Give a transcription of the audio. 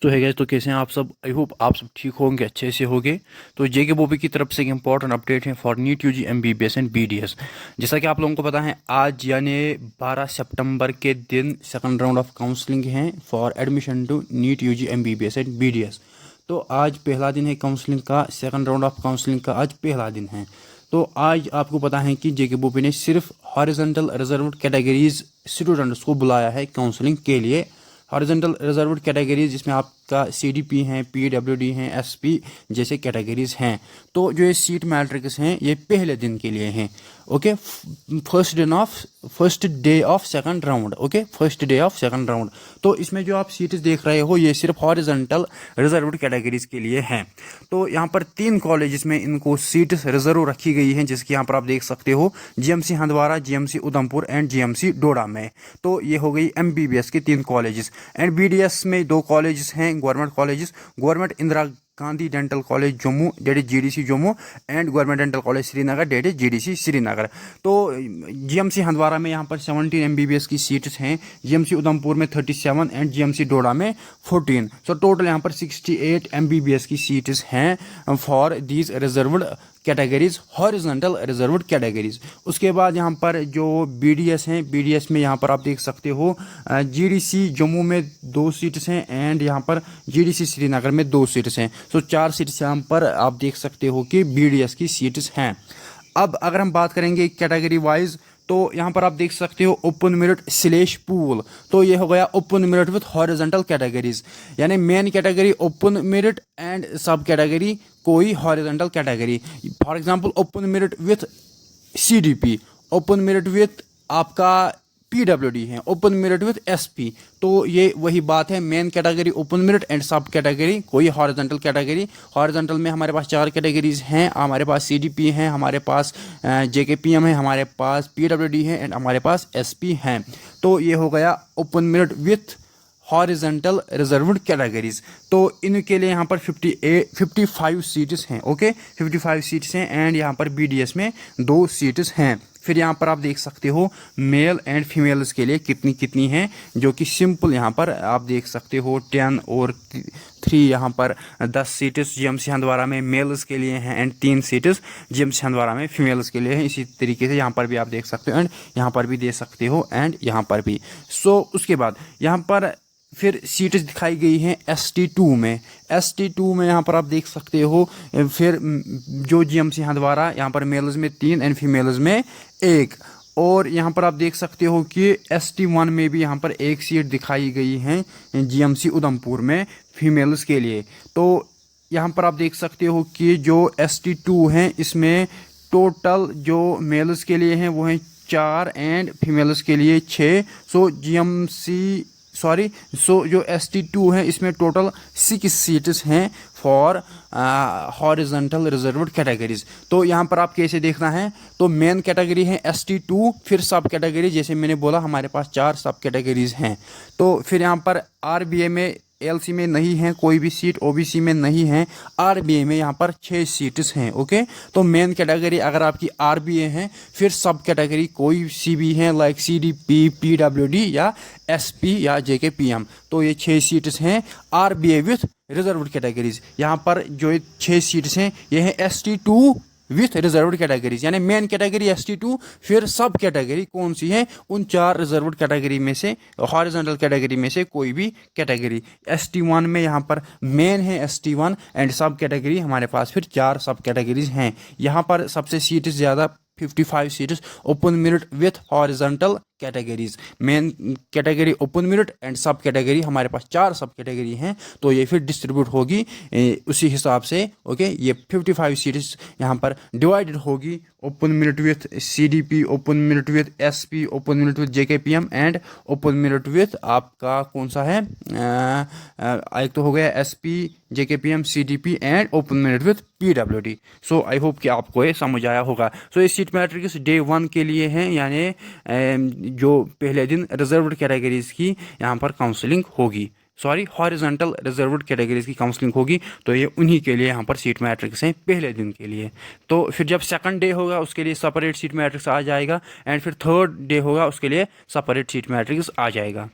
तो है गाइस, तो कैसे हैं आप सब। आई होप आप सब ठीक होंगे, अच्छे से होंगे। तो जेके बॉबी की तरफ से एक इंपॉर्टेंट अपडेट है for NEET UG MBBS and BDS. जैसा कि आप लोगों को पता है, आज यानी 12 सितंबर के दिन सेकंड राउंड ऑफ काउंसलिंग है for admission to NEET UG MBBS and BDS. तो आज पहला दिन है काउंसलिंग का, सेकंड राउंड ऑफ काउंसलिंग का आज पहला दिन है। तो आज आपको पता है कि जेके बॉबी ने सिर्फ हॉरिजॉन्टल रिजर्व्ड कैटेगरीज स्टूडेंट्स को बुलाया है काउंसलिंग के लिए। हॉरिजॉन्टल रिजर्व्ड कैटेगरीज जिसमें आपका सीडीपी हैं, पीडब्ल्यूडी हैं, एसपी जैसे कैटेगरीज हैं। तो जो ये सीट मैट्रिक्स हैं ये पहले दिन के लिए हैं। Okay, first day of second round. Okay, first day of second round. तो इसमें जो आप सीट्स देख रहे हो ये सिर्फ हॉरिजॉन्टल रिजर्व्ड कैटेगरीज के लिए हैं। तो यहाँ पर 3 कॉलेजेस में इनको सीट्स रिजर्व रखी गई हैं, जिसकी यहाँ पर आप देख सकते हो GMC Handwara, GMC Udhampur and GMC Doda में। तो ये हो गई एमबीबीएस के 3 कॉलेजेस। एंड बीडीएस में 2 कॉलेजेस हैं government colleges, government Indira Gandhi dental college Jammu that is GDC Jammu and government dental college Srinagar that is GDC Srinagar. तो जीएमसी हंदवाड़ा में यहाँ पर 17 एमबीबीएस की सीट्स हैं, जीएमसी उधमपुर में 37 एंड जीएमसी डोडा में 14। सो टोटल यहाँ पर 68 एमबीबीएस की सीट्स हैं for these reserved categories, horizontal reserved categories. उसके बाद यहाँ पर जो बीडीएस हैं, बीडीएस में यहाँ पर आप देख सकते हो जीडीसी जम्मू में 2 सीट्स हैं एंड यहाँ पर जीडीसी श्रीनगर में 2 सीट्स हैं। सो 4 सीट्स यहाँ पर आप देख सकते हो कि बीडीएस की सीट्स हैं। अब अगर हम बात करेंगे कैटेगरी वाइज, तो यहाँ पर आप देख सकते हो ओपन मेरिट स्लेश पूल। तो ये हो गया open merit with horizontal categories, यानी main category open merit and sub category कोई horizontal category. For example open merit with CDP, open merit with आपका पीडब्ल्यूडी है, ओपन मेरिट विथ एसपी। तो ये वही बात है, main category open merit and sub category कोई हॉरिजॉन्टल कैटेगरी। हॉरिजॉन्टल में हमारे पास 4 कैटेगरीज हैं, हमारे पास सीडीपी है, हमारे पास जेकेपीएम है, हमारे पास पीडब्ल्यूडी है एंड हमारे पास एसपी हैं। तो ये हो गया open merit with horizontal reserved categories. तो इनके लिए यहाँ पर 55 सीट्स हैं। ओके, 55 सीट्स हैं एंड यहाँ पर बीडीएस में 2 सीट्स हैं। फिर यहाँ पर आप देख सकते हो मेल एंड फीमेल्स के लिए कितनी कितनी हैं, जो कि सिंपल यहाँ पर आप देख सकते हो 10 और 3 यहाँ पर 10 सीट्स जीएमसी हंदवाड़ा में मेल्स के लिए हैं एंड 3 सीट्स जीएमसी हंदवाड़ा में फीमेल्स के लिए हैं। इसी तरीके से यहाँ पर भी आप देख सकते हो एंड यहाँ पर भी दे सकते हो एंड यहाँ पर भी। सो उसके बाद यहाँ पर फिर सीट्स दिखाई गई हैं ST2 में। ST2 में यहाँ पर आप देख सकते हो फिर जो जीएमसी हंदवाड़ा यहाँ पर मेल्स में 3 एंड फीमेल्स में 1। और यहाँ पर आप देख सकते हो कि ST1 में भी यहाँ पर 1 सीट दिखाई गई है जीएमसी उधमपुर में फीमेल्स के लिए। तो यहाँ पर आप देख सकते हो कि जो ST2 हैं इसमें टोटल जो मेल्स के लिए हैं वो हैं 4 एंड फीमेल्स के लिए 6। सो जो ST2 है इसमें टोटल 6 सीट्स हैं फॉर हॉरिजॉन्टल रिजर्व्ड कैटेगरीज। तो यहाँ पर आप कैसे देखना है, तो मेन कैटेगरी है ST2, फिर सब कैटेगरी जैसे मैंने बोला हमारे पास 4 सब कैटेगरीज हैं। तो फिर यहाँ पर RBA में LC में नहीं है कोई भी सीट, OBC में नहीं है, RBA में यहाँ पर 6 सीट्स हैं। ओके, तो मेन कैटेगरी अगर आपकी RBA है, फिर सब कैटेगरी कोई सी भी है लाइक CDP, PWD या SP या JKPM। तो ये 6 सीट्स हैं RBA विथ रिजर्व्ड कैटेगरीज। यहाँ पर जो 6 सीट्स हैं ये है ST2 विथ रिजर्व्ड कैटेगरीज, यानी मेन कैटेगरी ST2, फिर सब कैटेगरी कौन सी है उन 4 रिजर्व्ड कैटेगरी में से, हॉरिजॉन्टल कैटेगरी में से कोई भी कैटेगरी। ST1 में यहाँ पर मेन है ST1 एंड सब कैटेगरी हमारे पास फिर 4 सब कैटेगरीज हैं। यहाँ पर सबसे सीट्स ज़्यादा 55 seats open merit with horizontal categories. Main category open merit and sub category हमारे पास 4 सब कैटेगरी हैं। तो ये फिर डिस्ट्रीब्यूट होगी उसी हिसाब से। ओके, ये 55 सीट्स यहाँ पर डिवाइडेड होगी open merit with CDP, open merit with SP, open merit with JKPM and open merit with आपका कौन सा है, एक तो हो गया SP, JKPM, CDP and open merit with PWD। So I hope कि आपको ये समझ आया होगा। सो ये सीट मैट्रिक्स डे 1 के लिए हैं, यानी जो पहले दिन रिजर्व्ड कैटेगरीज की यहाँ पर काउंसलिंग होगी, हॉरिजॉन्टल रिजर्व्ड कैटेगरीज की काउंसलिंग होगी। तो ये उन्हीं के लिए यहाँ पर सीट मैट्रिक्स हैं पहले दिन के लिए। तो फिर जब सेकंड डे होगा उसके लिए सेपरेट सीट मैट्रिक्स आ जाएगा एंड फिर थर्ड डे होगा उसके लिए सेपरेट सीट मैट्रिक्स आ जाएगा।